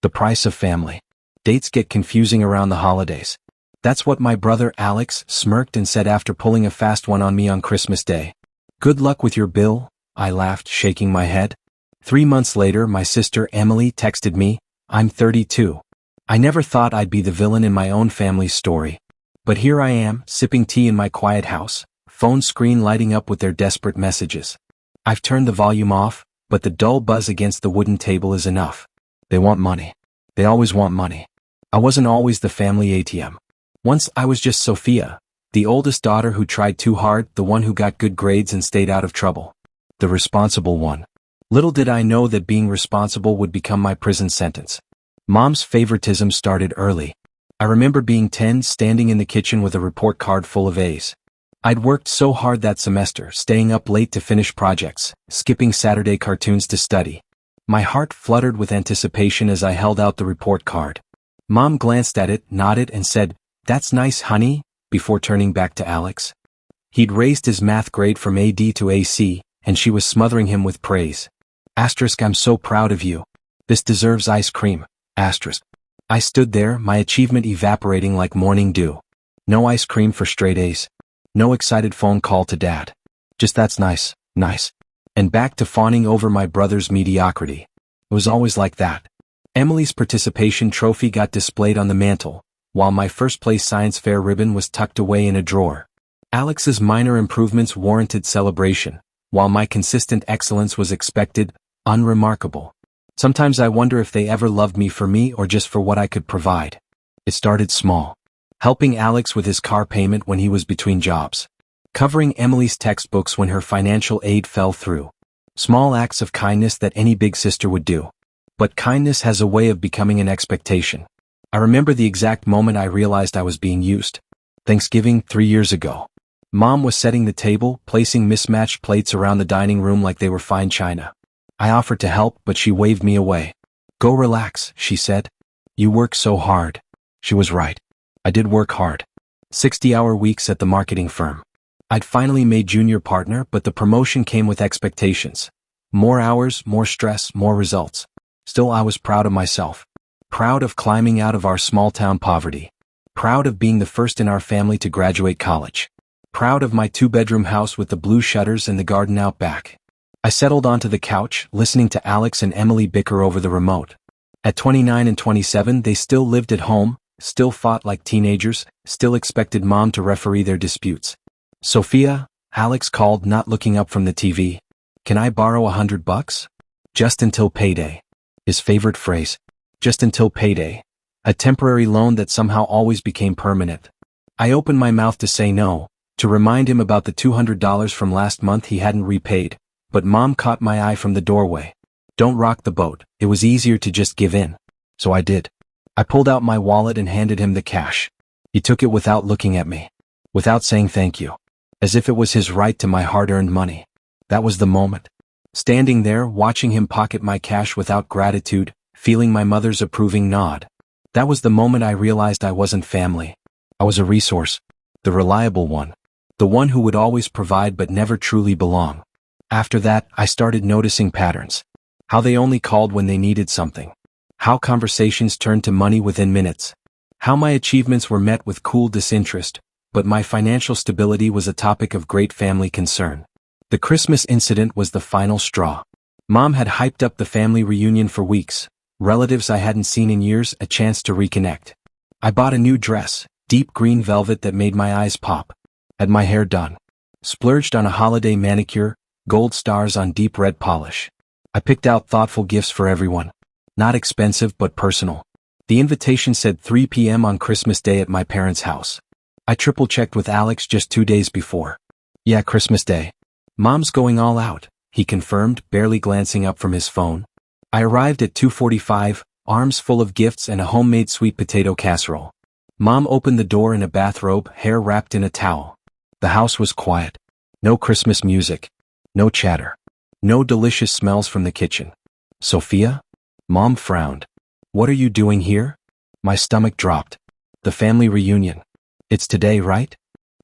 The price of family. Dates get confusing around the holidays. That's what my brother Alex smirked and said after pulling a fast one on me on Christmas Day. Good luck with your bill, I laughed, shaking my head. 3 months later, my sister Emily texted me, I'm 32. I never thought I'd be the villain in my own family's story. But here I am, sipping tea in my quiet house, phone screen lighting up with their desperate messages. I've turned the volume off, but the dull buzz against the wooden table is enough. They want money. They always want money. I wasn't always the family ATM. Once I was just Sophia, the oldest daughter who tried too hard, the one who got good grades and stayed out of trouble. The responsible one. Little did I know that being responsible would become my prison sentence. Mom's favoritism started early. I remember being 10, standing in the kitchen with a report card full of A's. I'd worked so hard that semester, staying up late to finish projects, skipping Saturday cartoons to study. My heart fluttered with anticipation as I held out the report card. Mom glanced at it, nodded, and said, "That's nice, honey," before turning back to Alex. He'd raised his math grade from AD to AC, and she was smothering him with praise. I'm so proud of you. This deserves ice cream. I stood there, my achievement evaporating like morning dew. No ice cream for straight A's. No excited phone call to Dad. Just that's nice. And back to fawning over my brother's mediocrity. It was always like that. Emily's participation trophy got displayed on the mantle, while my first-place science fair ribbon was tucked away in a drawer. Alex's minor improvements warranted celebration, while my consistent excellence was expected, unremarkable. Sometimes I wonder if they ever loved me for me or just for what I could provide. It started small. Helping Alex with his car payment when he was between jobs. Covering Emily's textbooks when her financial aid fell through. Small acts of kindness that any big sister would do. But kindness has a way of becoming an expectation. I remember the exact moment I realized I was being used. Thanksgiving 3 years ago. Mom was setting the table, placing mismatched plates around the dining room like they were fine china. I offered to help, but she waved me away. Go relax, she said. You work so hard. She was right. I did work hard. 60-hour weeks at the marketing firm. I'd finally made junior partner, but the promotion came with expectations. More hours, more stress, more results. Still, I was proud of myself. Proud of climbing out of our small-town poverty. Proud of being the first in our family to graduate college. Proud of my 2-bedroom house with the blue shutters and the garden out back. I settled onto the couch, listening to Alex and Emily bicker over the remote. At 29 and 27, they still lived at home, still fought like teenagers, still expected Mom to referee their disputes. Sophia, Alex called, not looking up from the TV. Can I borrow $100? Just until payday. His favorite phrase. Just until payday. A temporary loan that somehow always became permanent. I opened my mouth to say no, to remind him about the $200 from last month he hadn't repaid, but Mom caught my eye from the doorway. Don't rock the boat, it was easier to just give in. So I did. I pulled out my wallet and handed him the cash. He took it without looking at me. Without saying thank you. As if it was his right to my hard-earned money. That was the moment. Standing there, watching him pocket my cash without gratitude, feeling my mother's approving nod. That was the moment I realized I wasn't family. I was a resource. The reliable one. The one who would always provide but never truly belong. After that, I started noticing patterns. How they only called when they needed something. How conversations turned to money within minutes. How my achievements were met with cool disinterest, but my financial stability was a topic of great family concern. The Christmas incident was the final straw. Mom had hyped up the family reunion for weeks. Relatives I hadn't seen in years, a chance to reconnect. I bought a new dress, deep green velvet that made my eyes pop. Had my hair done. Splurged on a holiday manicure, gold stars on deep red polish. I picked out thoughtful gifts for everyone. Not expensive but personal. The invitation said 3 p.m. on Christmas Day at my parents' house. I triple-checked with Alex just 2 days before. Yeah, Christmas Day. Mom's going all out, he confirmed, barely glancing up from his phone. I arrived at 2:45, arms full of gifts and a homemade sweet potato casserole. Mom opened the door in a bathrobe, hair wrapped in a towel. The house was quiet. No Christmas music. No chatter. No delicious smells from the kitchen. Sophia? Mom frowned. What are you doing here? My stomach dropped. The family reunion. It's today, right?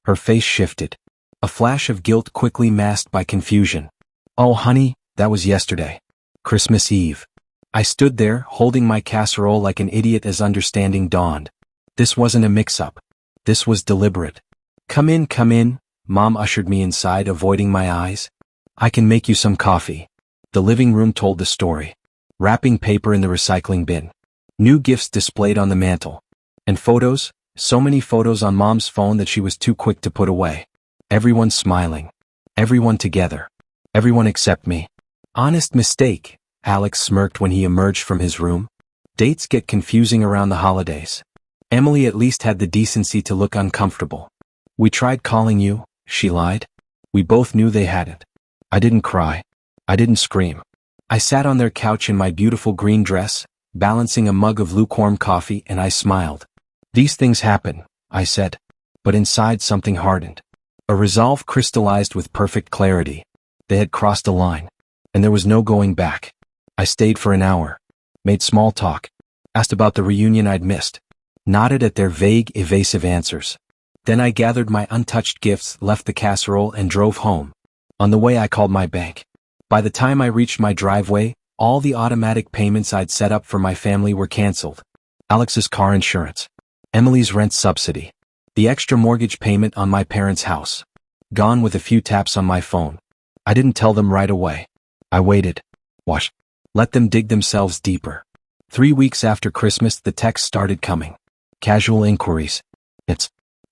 Her face shifted. A flash of guilt quickly masked by confusion. Oh honey, that was yesterday. Christmas Eve. I stood there, holding my casserole like an idiot as understanding dawned. This wasn't a mix-up. This was deliberate. Come in, Mom ushered me inside, avoiding my eyes. I can make you some coffee. The living room told the story. Wrapping paper in the recycling bin. New gifts displayed on the mantel. And photos, so many photos on Mom's phone that she was too quick to put away. Everyone smiling. Everyone together. Everyone except me. Honest mistake, Alex smirked when he emerged from his room. Dates get confusing around the holidays. Emily at least had the decency to look uncomfortable. We tried calling you, she lied. We both knew they hadn't. I didn't cry. I didn't scream. I sat on their couch in my beautiful green dress, balancing a mug of lukewarm coffee, and I smiled. These things happen, I said. But inside something hardened. A resolve crystallized with perfect clarity. They had crossed a line. And there was no going back. I stayed for an hour. Made small talk. Asked about the reunion I'd missed. Nodded at their vague, evasive answers. Then I gathered my untouched gifts, left the casserole, and drove home. On the way I called my bank. By the time I reached my driveway, all the automatic payments I'd set up for my family were canceled. Alex's car insurance. Emily's rent subsidy. The extra mortgage payment on my parents' house. Gone with a few taps on my phone. I didn't tell them right away. I waited. Watched. Let them dig themselves deeper. 3 weeks after Christmas, the texts started coming. Casual inquiries.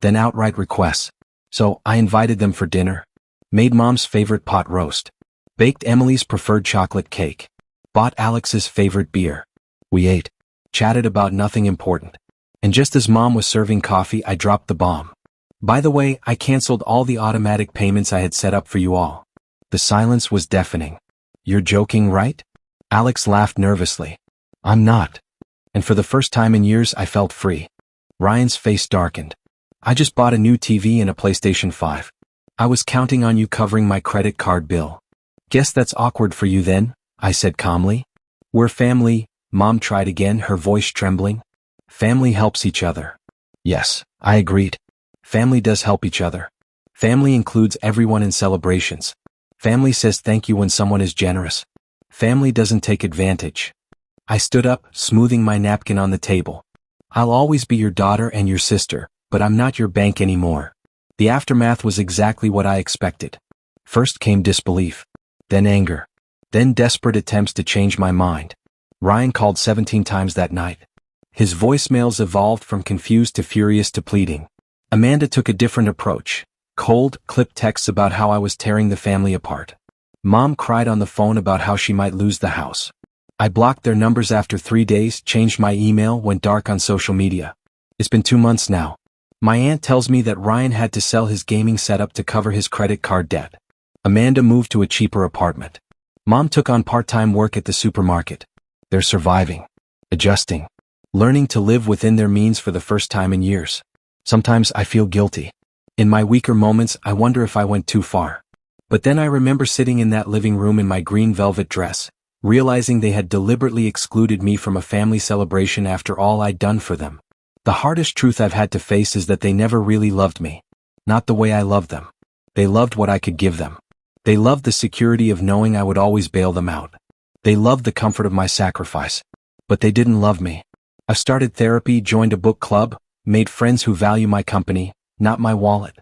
Then outright requests. So I invited them for dinner. Made Mom's favorite pot roast. Baked Emily's preferred chocolate cake. Bought Alex's favorite beer. We ate. Chatted about nothing important. And just as Mom was serving coffee, I dropped the bomb. By the way, I canceled all the automatic payments I had set up for you all. The silence was deafening. You're joking, right? Alex laughed nervously. I'm not. And for the first time in years, I felt free. Ryan's face darkened. I just bought a new TV and a PlayStation 5. I was counting on you covering my credit card bill. Guess that's awkward for you then, I said calmly. We're family, Mom tried again, her voice trembling. Family helps each other. Yes, I agreed. Family does help each other. Family includes everyone in celebrations. Family says thank you when someone is generous. Family doesn't take advantage. I stood up, smoothing my napkin on the table. I'll always be your daughter and your sister, but I'm not your bank anymore. The aftermath was exactly what I expected. First came disbelief. Then anger. Then desperate attempts to change my mind. Ryan called 17 times that night. His voicemails evolved from confused to furious to pleading. Amanda took a different approach. Cold, clipped texts about how I was tearing the family apart. Mom cried on the phone about how she might lose the house. I blocked their numbers after 3 days, changed my email, went dark on social media. It's been 2 months now. My aunt tells me that Ryan had to sell his gaming setup to cover his credit card debt. Amanda moved to a cheaper apartment. Mom took on part-time work at the supermarket. They're surviving. Adjusting. Learning to live within their means for the first time in years. Sometimes I feel guilty. In my weaker moments, I wonder if I went too far. But then I remember sitting in that living room in my green velvet dress, realizing they had deliberately excluded me from a family celebration after all I'd done for them. The hardest truth I've had to face is that they never really loved me. Not the way I loved them. They loved what I could give them. They loved the security of knowing I would always bail them out. They loved the comfort of my sacrifice. But they didn't love me. I've started therapy, joined a book club, made friends who value my company, not my wallet.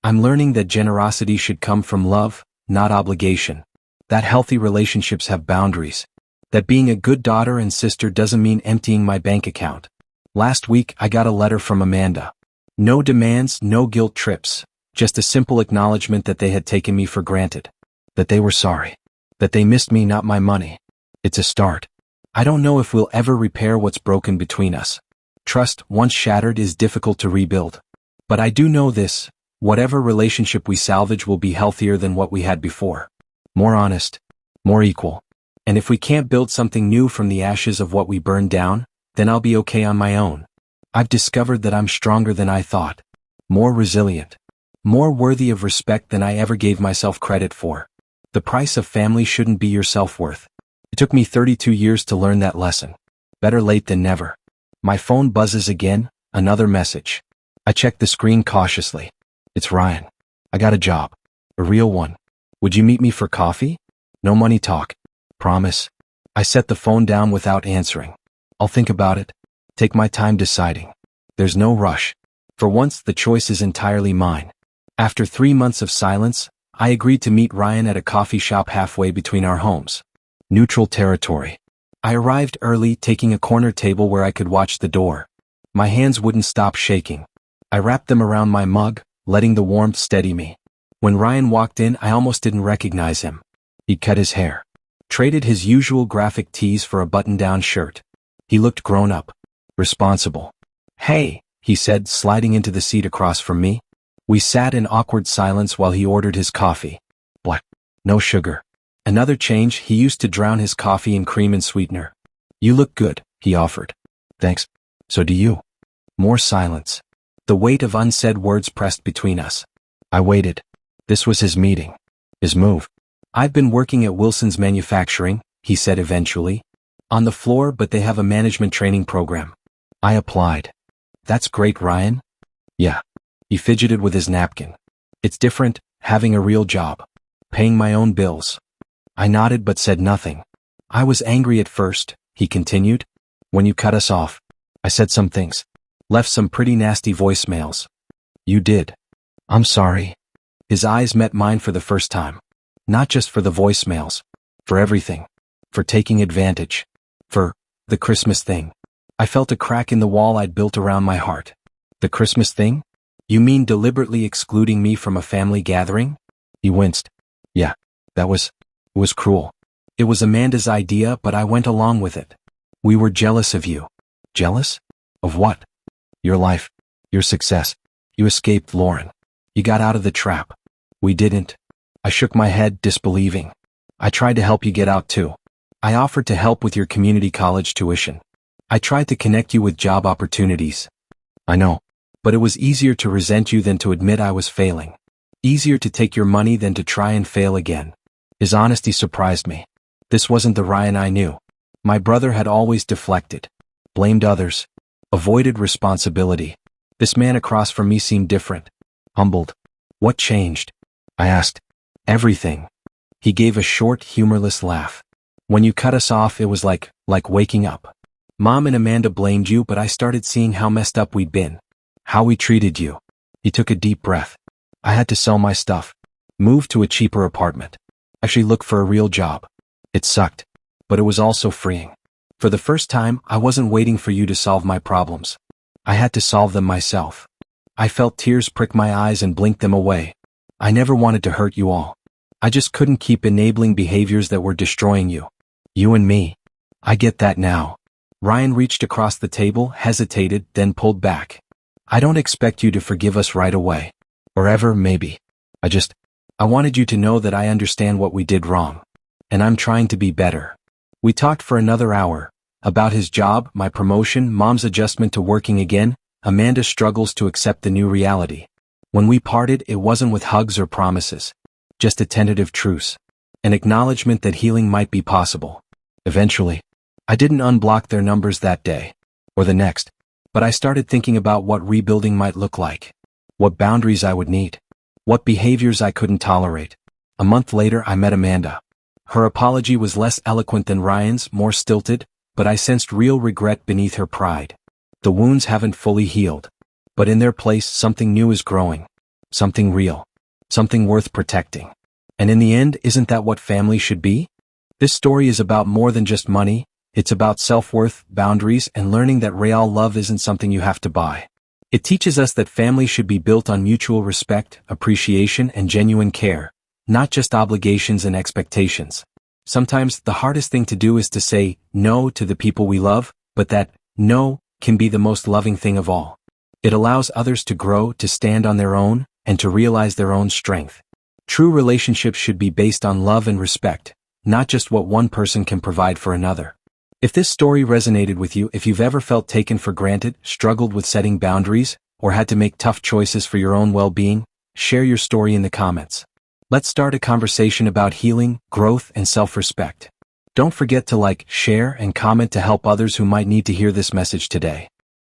I'm learning that generosity should come from love, not obligation. That healthy relationships have boundaries. That being a good daughter and sister doesn't mean emptying my bank account. Last week, I got a letter from Amanda. No demands, no guilt trips. Just a simple acknowledgement that they had taken me for granted. That they were sorry. That they missed me, not my money. It's a start. I don't know if we'll ever repair what's broken between us. Trust, once shattered, is difficult to rebuild. But I do know this, whatever relationship we salvage will be healthier than what we had before. More honest. More equal. And if we can't build something new from the ashes of what we burned down, then I'll be okay on my own. I've discovered that I'm stronger than I thought. More resilient. More worthy of respect than I ever gave myself credit for. The price of family shouldn't be your self-worth. It took me 32 years to learn that lesson. Better late than never. My phone buzzes again, another message. I check the screen cautiously. It's Ryan. I got a job. A real one. Would you meet me for coffee? No money talk. Promise. I set the phone down without answering. I'll think about it. Take my time deciding. There's no rush. For once, the choice is entirely mine. After 3 months of silence, I agreed to meet Ryan at a coffee shop halfway between our homes. Neutral territory. I arrived early, taking a corner table where I could watch the door. My hands wouldn't stop shaking. I wrapped them around my mug, letting the warmth steady me. When Ryan walked in, I almost didn't recognize him. He'd cut his hair. Traded his usual graphic tees for a button-down shirt. He looked grown up. Responsible. "Hey," he said, sliding into the seat across from me. We sat in awkward silence while he ordered his coffee. Black. No sugar. Another change, he used to drown his coffee in cream and sweetener. "You look good," he offered. "Thanks. So do you." More silence. The weight of unsaid words pressed between us. I waited. This was his meeting. His move. "I've been working at Wilson's Manufacturing," he said eventually. "On the floor, but they have a management training program." I applied. "That's great, Ryan." "Yeah." He fidgeted with his napkin. "It's different, having a real job. Paying my own bills." I nodded but said nothing. "I was angry at first," he continued. "When you cut us off. I said some things. Left some pretty nasty voicemails." "You did." "I'm sorry." His eyes met mine for the first time. Not just for the voicemails. For everything. For taking advantage. For the Christmas thing. I felt a crack in the wall I'd built around my heart. "The Christmas thing? You mean deliberately excluding me from a family gathering?" He winced. "Yeah, it was cruel. It was Amanda's idea, but I went along with it. We were jealous of you." "Jealous? Of what?" "Your life. Your success. You escaped Lauren. You got out of the trap. We didn't." I shook my head, disbelieving. "I tried to help you get out too. I offered to help with your community college tuition. I tried to connect you with job opportunities." "I know. But it was easier to resent you than to admit I was failing. Easier to take your money than to try and fail again." His honesty surprised me. This wasn't the Ryan I knew. My brother had always deflected. Blamed others. Avoided responsibility. This man across from me seemed different. Humbled. "What changed?" I asked. "Everything." He gave a short, humorless laugh. "When you cut us off, it was like waking up. Mom and Amanda blamed you, but I started seeing how messed up we'd been. How we treated you." He took a deep breath. "I had to sell my stuff. Move to a cheaper apartment. Actually look for a real job. It sucked. But it was also freeing. For the first time, I wasn't waiting for you to solve my problems. I had to solve them myself." I felt tears prick my eyes and blinked them away. "I never wanted to hurt you all. I just couldn't keep enabling behaviors that were destroying you. You and me. I get that now." Ryan reached across the table, hesitated, then pulled back. "I don't expect you to forgive us right away. Or ever, maybe. I wanted you to know that I understand what we did wrong. And I'm trying to be better." We talked for another hour. About his job, my promotion, Mom's adjustment to working again, Amanda's struggles to accept the new reality. When we parted, it wasn't with hugs or promises. Just a tentative truce. An acknowledgement that healing might be possible. Eventually. I didn't unblock their numbers that day. Or the next. But I started thinking about what rebuilding might look like. What boundaries I would need. What behaviors I couldn't tolerate. A month later, I met Amanda. Her apology was less eloquent than Ryan's, more stilted, but I sensed real regret beneath her pride. The wounds haven't fully healed. But in their place, something new is growing. Something real. Something worth protecting. And in the end, isn't that what family should be? This story is about more than just money. It's about self-worth, boundaries, and learning that real love isn't something you have to buy. It teaches us that family should be built on mutual respect, appreciation, and genuine care, not just obligations and expectations. Sometimes the hardest thing to do is to say no to the people we love, but that no can be the most loving thing of all. It allows others to grow, to stand on their own, and to realize their own strength. True relationships should be based on love and respect, not just what one person can provide for another. If this story resonated with you, if you've ever felt taken for granted, struggled with setting boundaries, or had to make tough choices for your own well-being, share your story in the comments. Let's start a conversation about healing, growth, and self-respect. Don't forget to like, share, and comment to help others who might need to hear this message today.